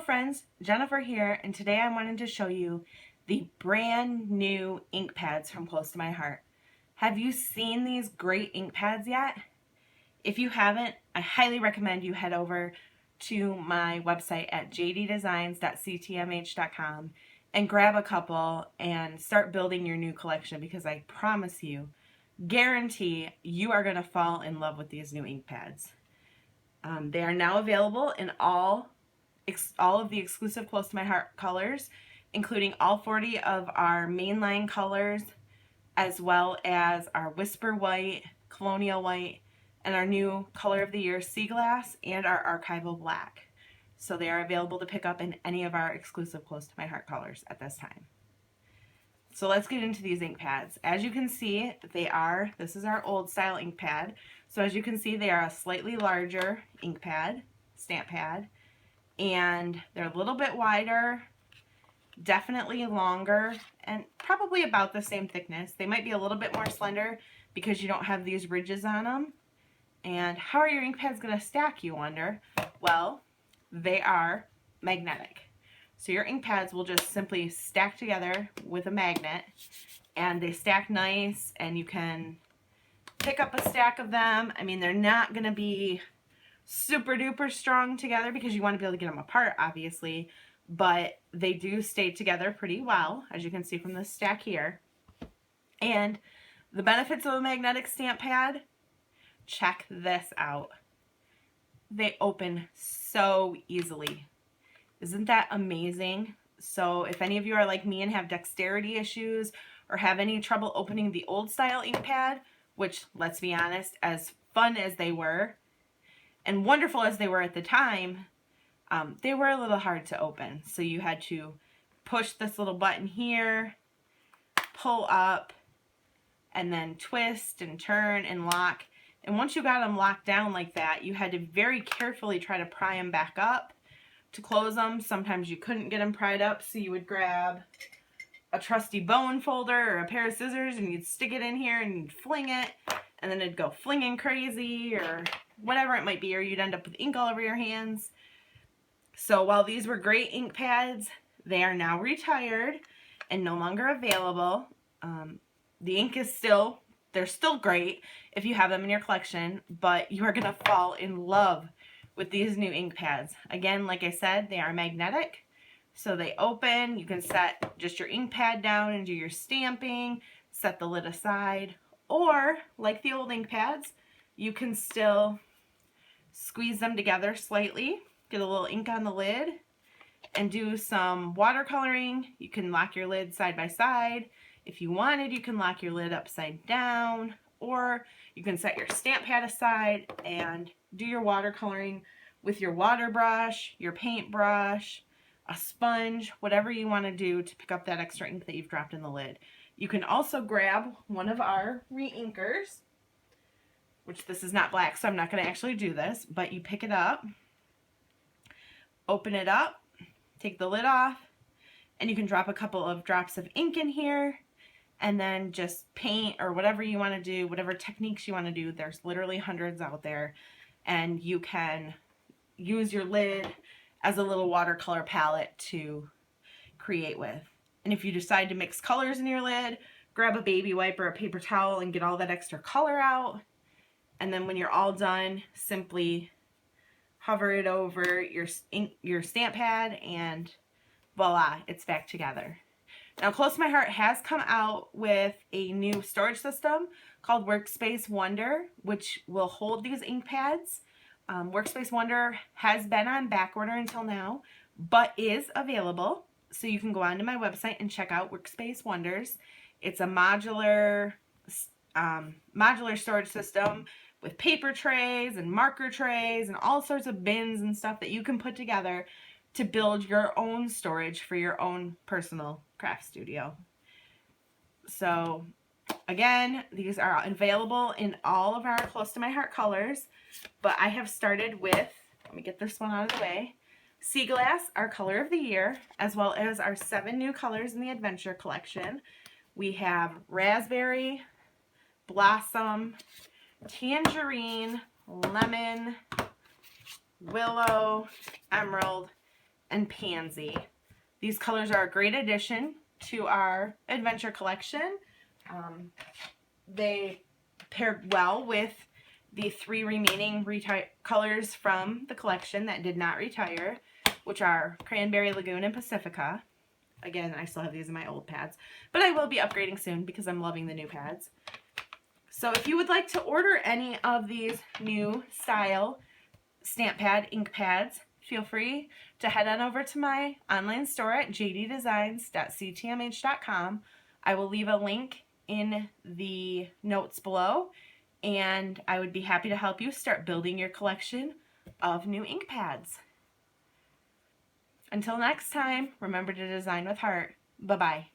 friends, Jennifer here, and today I wanted to show you the brand new ink pads from Close to My Heart. Have you seen these great ink pads yet? If you haven't, I highly recommend you head over to my website at jddesigns.ctmh.com and grab a couple and start building your new collection, because I promise you, guarantee you are going to fall in love with these new ink pads. They are now available in all of the exclusive Close to My Heart colors, including all 40 of our mainline colors, as well as our Whisper White, Colonial White, and our new color of the year, Sea Glass, and our Archival Black. So they are available to pick up in any of our exclusive Close to My Heart colors at this time. So let's get into these ink pads. As you can see, this is our old style ink pad. So as you can see, they are a slightly larger ink pad, stamp pad, and they're a little bit wider, definitely longer, and probably about the same thickness. They might be a little bit more slender because you don't have these ridges on them. And how are your ink pads going to stack, you wonder? Well, they are magnetic. So your ink pads will just simply stack together with a magnet, and they stack nice, and you can pick up a stack of them. I mean, they're not going to be super duper strong together because you want to be able to get them apart, obviously, but they do stay together pretty well, as you can see from this stack here. And the benefits of a magnetic stamp pad, check this out. They open so easily. Isn't that amazing? So if any of you are like me and have dexterity issues or have any trouble opening the old style ink pad, which, let's be honest, as fun as they were and wonderful as they were at the time, they were a little hard to open. So you had to push this little button here, pull up, and then twist and turn and lock. And once you got them locked down like that, you had to very carefully try to pry them back up to close them. Sometimes you couldn't get them pried up, so you would grab a trusty bone folder or a pair of scissors and you'd stick it in here and you'd fling it, and then it'd go flinging crazy or whatever it might be, or you'd end up with ink all over your hands. So while these were great ink pads, they are now retired and no longer available. The ink is they're still great if you have them in your collection, but you are going to fall in love with these new ink pads. Again, like I said, they are magnetic, so they open. You can set just your ink pad down and do your stamping, set the lid aside, or like the old ink pads, you can still squeeze them together slightly, get a little ink on the lid, and do some watercoloring. You can lock your lid side by side. If you wanted, you can lock your lid upside down, or you can set your stamp pad aside and do your watercoloring with your water brush, your paint brush, a sponge, whatever you want to do to pick up that extra ink that you've dropped in the lid. You can also grab one of our re-inkers, which this is not black, so I'm not going to actually do this, but you pick it up, open it up, take the lid off, and you can drop a couple of drops of ink in here, and then just paint or whatever you want to do, whatever techniques you want to do. There's literally hundreds out there, and you can use your lid as a little watercolor palette to create with. And if you decide to mix colors in your lid, grab a baby wipe or a paper towel and get all that extra color out. And then when you're all done, simply hover it over your stamp pad and voila, it's back together. Now, Close to My Heart has come out with a new storage system called Workspace Wonder, which will hold these ink pads. Workspace Wonder has been on back order until now, but is available. So you can go onto my website and check out Workspace Wonders. It's a modular storage system with paper trays and marker trays and all sorts of bins and stuff that you can put together to build your own storage for your own personal craft studio. So again, these are available in all of our Close to My Heart colors, but I have started with, let me get this one out of the way, Sea Glass, our color of the year, as well as our 7 new colors in the Adventure collection. We have Raspberry, Blossom, Tangerine, Lemon, Willow, Emerald, and Pansy. These colors are a great addition to our adventure collection. They paired well with the 3 remaining colors from the collection that did not retire, which are Cranberry Lagoon and Pacifica. Again, I still have these in my old pads, but I will be upgrading soon because I'm loving the new pads. So if you would like to order any of these new style stamp pad ink pads, feel free to head on over to my online store at jddesigns.ctmh.com. I will leave a link in the notes below, and I would be happy to help you start building your collection of new ink pads. Until next time, remember to design with heart. Bye-bye.